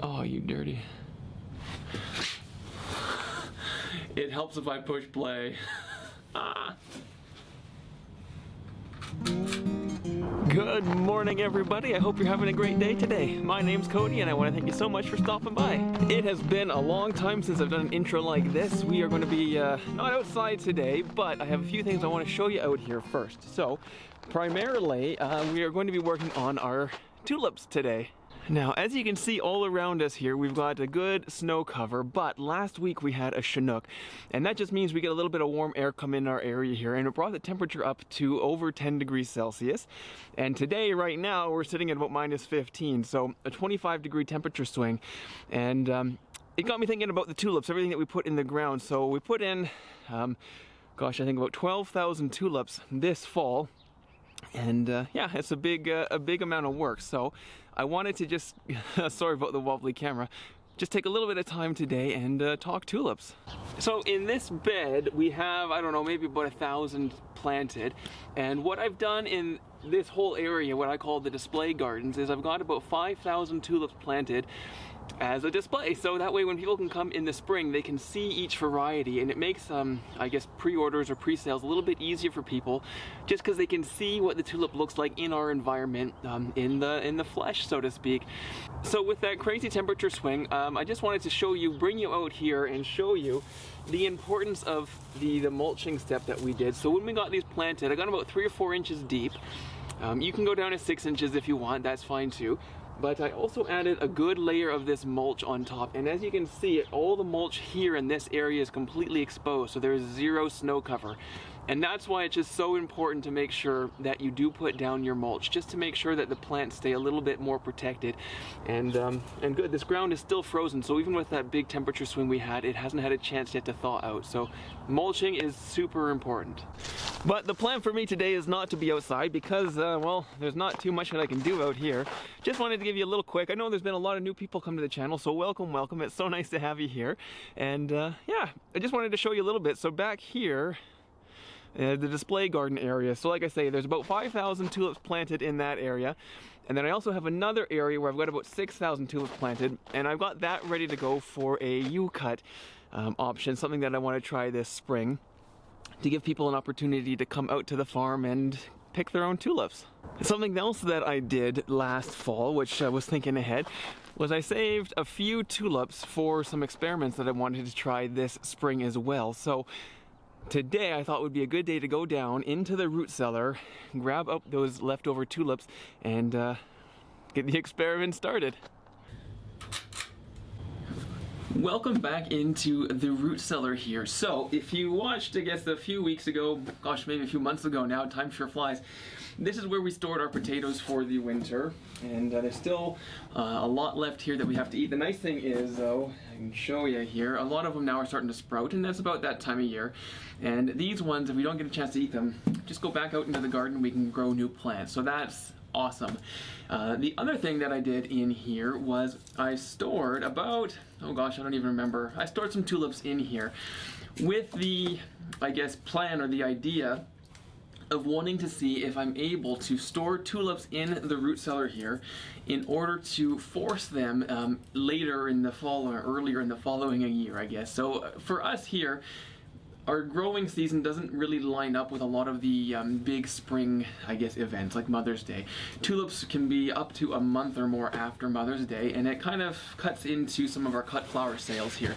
Oh, you dirty. It helps if I push play. Good morning, everybody. I hope you're having a great day today. My name's Cody and I want to thank you so much for stopping by. It has been a long time since I've done an intro like this. We are going to be not outside today, but I have a few things I want to show you out here first. So primarily we are going to be working on our tulips today. Now, as you can see all around us here, we've got a good snow cover, but last week we had a Chinook, and that just means we get a little bit of warm air come in our area here, and it brought the temperature up to over 10 degrees Celsius. And today, right now, we're sitting at about minus 15, so a 25-degree temperature swing. And it got me thinking about the tulips, everything that we put in the ground. So we put in, gosh, I think about 12,000 tulips this fall. And yeah, it's a big amount of work. So I wanted to just, sorry about the wobbly camera, just take a little bit of time today and talk tulips. So in this bed, we have, I don't know, maybe about 1,000 planted. And what I've done in this whole area, what I call the display gardens, is I've got about 5,000 tulips planted as a display, so that way when people can come in the spring they can see each variety, and it makes I guess pre-orders or pre-sales a little bit easier for people, just because they can see what the tulip looks like in our environment, in the flesh, so to speak. So with that crazy temperature swing, I just wanted to bring you out here and show you the importance of the mulching step that we did. So when we got these planted, I got them about 3 or 4 inches deep. You can go down to 6 inches if you want, that's fine too. But I also added a good layer of this mulch on top, and as you can see, all the mulch here in this area is completely exposed, so there's zero snow cover. And that's why it's just so important to make sure that you do put down your mulch, just to make sure that the plants stay a little bit more protected. And good, this ground is still frozen, so even with that big temperature swing we had, it hasn't had a chance yet to thaw out. So mulching is super important. But the plan for me today is not to be outside because, well, there's not too much that I can do out here. Just wanted to give you a little quick, I know there's been a lot of new people come to the channel, so welcome, welcome. It's so nice to have you here. And yeah, I just wanted to show you a little bit. So back here, the display garden area. So like I say, there's about 5,000 tulips planted in that area. And then I also have another area where I've got about 6,000 tulips planted, and I've got that ready to go for a U-cut option, something that I want to try this spring, to give people an opportunity to come out to the farm and pick their own tulips. Something else that I did last fall, which I was thinking ahead, was I saved a few tulips for some experiments that I wanted to try this spring as well. So today I thought would be a good day to go down into the root cellar, grab up those leftover tulips, and get the experiment started. Welcome back into the root cellar here. So if you watched, I guess, a few weeks ago, gosh, maybe a few months ago now, time sure flies, this is where we stored our potatoes for the winter, and there's still a lot left here that we have to eat. The nice thing is, though, I can show you here, a lot of them now are starting to sprout, and that's about that time of year. And these ones, if we don't get a chance to eat them, just go back out into the garden, we can grow new plants. So that's awesome. The other thing that I did in here was I stored about, oh gosh, I don't even remember, I stored some tulips in here with the, I guess, plan or the idea of wanting to see if I'm able to store tulips in the root cellar here in order to force them later in the fall or earlier in the following year, I guess. So for us here, our growing season doesn't really line up with a lot of the big spring, I guess, events like Mother's Day. Tulips can be up to a month or more after Mother's Day, and it kind of cuts into some of our cut flower sales here.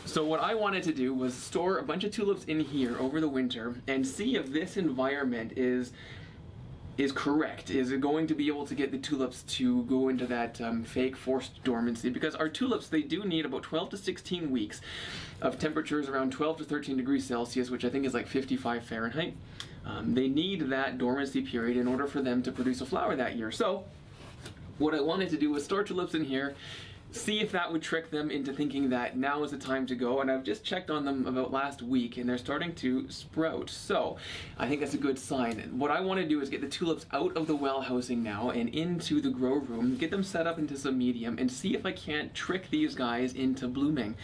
So what I wanted to do was store a bunch of tulips in here over the winter and see if this environment is correct. Is it going to be able to get the tulips to go into that fake forced dormancy? Because our tulips, they do need about 12 to 16 weeks of temperatures around 12 to 13 degrees Celsius, which I think is like 55 Fahrenheit. They need that dormancy period in order for them to produce a flower that year. So what I wanted to do was store tulips in here, see if that would trick them into thinking that now is the time to go. And I've just checked on them about last week and they're starting to sprout. So I think that's a good sign. What I want to do is get the tulips out of the well housing now and into the grow room, get them set up into some medium, and see if I can't trick these guys into blooming.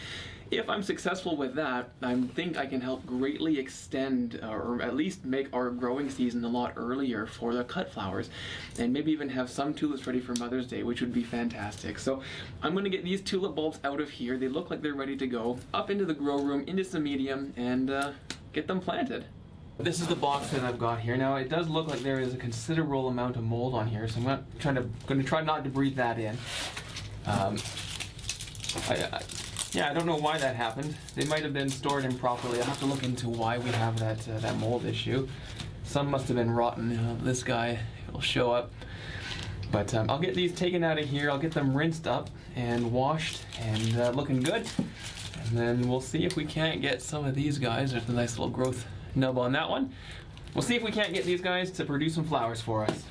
If I'm successful with that, I think I can help greatly extend or at least make our growing season a lot earlier for the cut flowers, and maybe even have some tulips ready for Mother's Day, which would be fantastic. So I'm going to get these tulip bulbs out of here. They look like they're ready to go, up into the grow room, into some medium, and get them planted. This is the box that I've got here. Now it does look like there is a considerable amount of mold on here, so I'm going to try not to breathe that in. Yeah, I don't know why that happened. They might have been stored improperly. I'll have to look into why we have that mold issue. Some must have been rotten. This guy will show up. But I'll get these taken out of here. I'll get them rinsed up and washed and looking good. And then we'll see if we can't get some of these guys. There's a nice little growth nub on that one. We'll see if we can't get these guys to produce some flowers for us.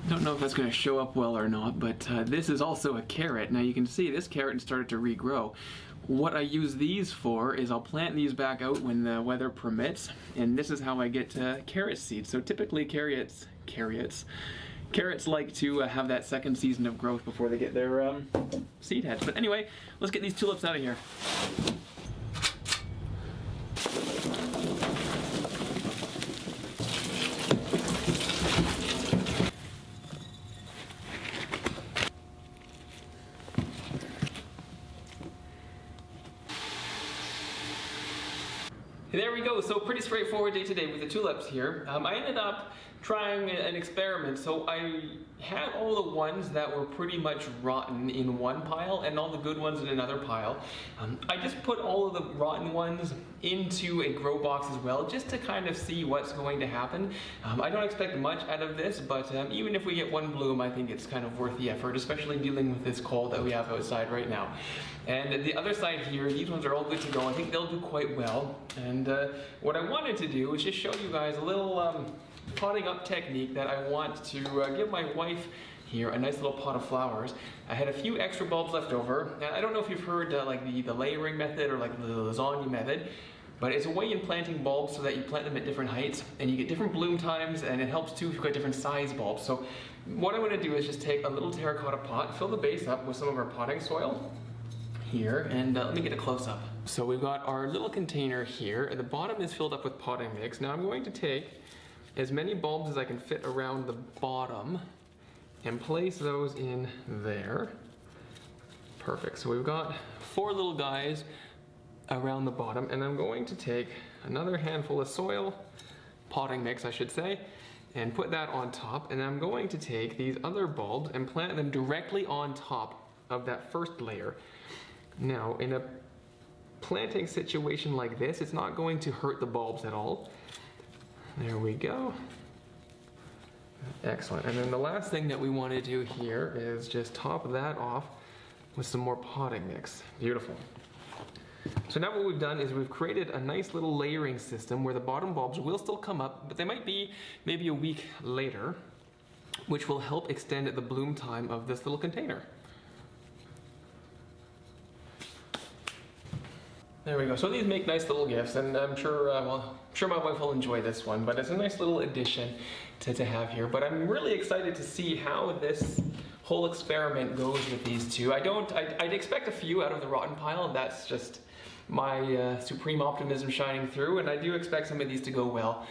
Don't know if that's going to show up well or not, but this is also a carrot. Now you can see this carrot started to regrow. What I use these for is I'll plant these back out when the weather permits, and this is how I get carrot seeds. So typically carrots like to have that second season of growth before they get their seed heads. But anyway, let's get these tulips out of here. There we go. So pretty straightforward day today with the tulips here. I ended up trying an experiment. So I had all the ones that were pretty much rotten in one pile and all the good ones in another pile. I just put all of the rotten ones into a grow box as well, just to kind of see what's going to happen. I don't expect much out of this, but even if we get one bloom, I think it's kind of worth the effort, especially dealing with this cold that we have outside right now. And the other side here, these ones are all good to go. I think they'll do quite well. And what I wanted to do is just show you guys a little potting up technique that I want to give my wife here a nice little pot of flowers. I had a few extra bulbs left over. And I don't know if you've heard like the layering method or like the lasagna method, but it's a way in planting bulbs so that you plant them at different heights and you get different bloom times, and it helps too if you've got different size bulbs. So what I'm going to do is just take a little terracotta pot, fill the base up with some of our potting soil here, and let me get a close-up. So we've got our little container here, and the bottom is filled up with potting mix. Now I'm going to take as many bulbs as I can fit around the bottom and place those in there. Perfect. So we've got 4 little guys around the bottom, and I'm going to take another handful of soil, potting mix I should say, and put that on top, and I'm going to take these other bulbs and plant them directly on top of that first layer. Now, in a planting situation like this, it's not going to hurt the bulbs at all. There we go. Excellent. And then the last thing that we want to do here is just top that off with some more potting mix. Beautiful. So now what we've done is we've created a nice little layering system where the bottom bulbs will still come up, but they might be maybe a week later, which will help extend the bloom time of this little container. There we go. So these make nice little gifts, and I'm sure, well, I'm sure my wife will enjoy this one, but it's a nice little addition to have here. But I'm really excited to see how this whole experiment goes with these two. I'd expect a few out of the rotten pile, and that's just my supreme optimism shining through, and I do expect some of these to go well.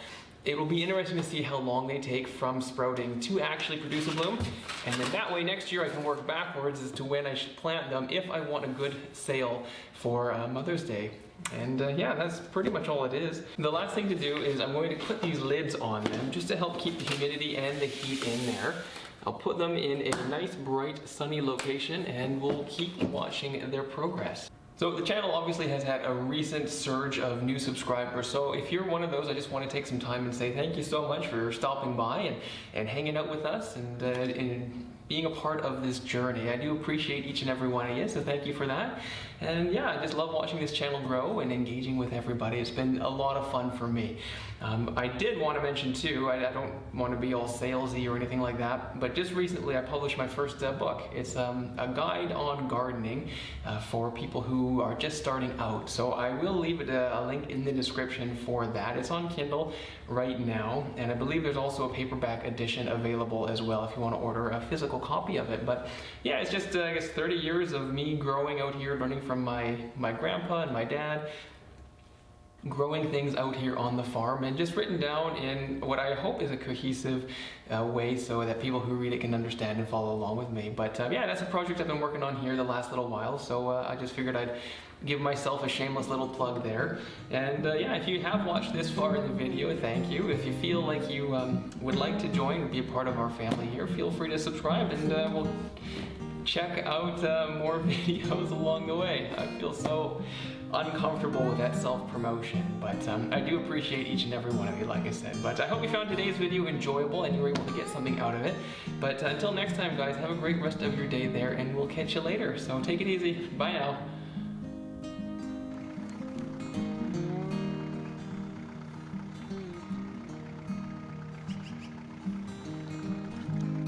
It will be interesting to see how long they take from sprouting to actually produce a bloom, and then that way next year I can work backwards as to when I should plant them if I want a good sale for Mother's Day. And yeah, that's pretty much all it is. The last thing to do is I'm going to put these lids on them just to help keep the humidity and the heat in there. I'll put them in a nice, bright, sunny location, and we'll keep watching their progress. So the channel obviously has had a recent surge of new subscribers, so if you're one of those, I just want to take some time and say thank you so much for stopping by and hanging out with us and being a part of this journey. I do appreciate each and every one of you, so thank you for that. And yeah, I just love watching this channel grow and engaging with everybody. It's been a lot of fun for me. I did want to mention too, I don't want to be all salesy or anything like that, but just recently I published my first book. It's a guide on gardening for people who who are just starting out. So I will leave it a link in the description for that. It's on Kindle right now, and I believe there's also a paperback edition available as well if you want to order a physical copy of it. But yeah, it's just I guess 30 years of me growing out here, learning from my grandpa and my dad, growing things out here on the farm, and just written down in what I hope is a cohesive way so that people who read it can understand and follow along with me. But yeah, that's a project I've been working on here the last little while, so I just figured I'd give myself a shameless little plug there. And yeah, if you have watched this far in the video, thank you. If you feel like you would like to join and be a part of our family here, feel free to subscribe, and we'll check out more videos along the way. I feel so uncomfortable with that self-promotion, but I do appreciate each and every one of you, like I said. But I hope you found today's video enjoyable and you were able to get something out of it. But until next time, guys, have a great rest of your day there, and we'll catch you later. So take it easy. Bye now.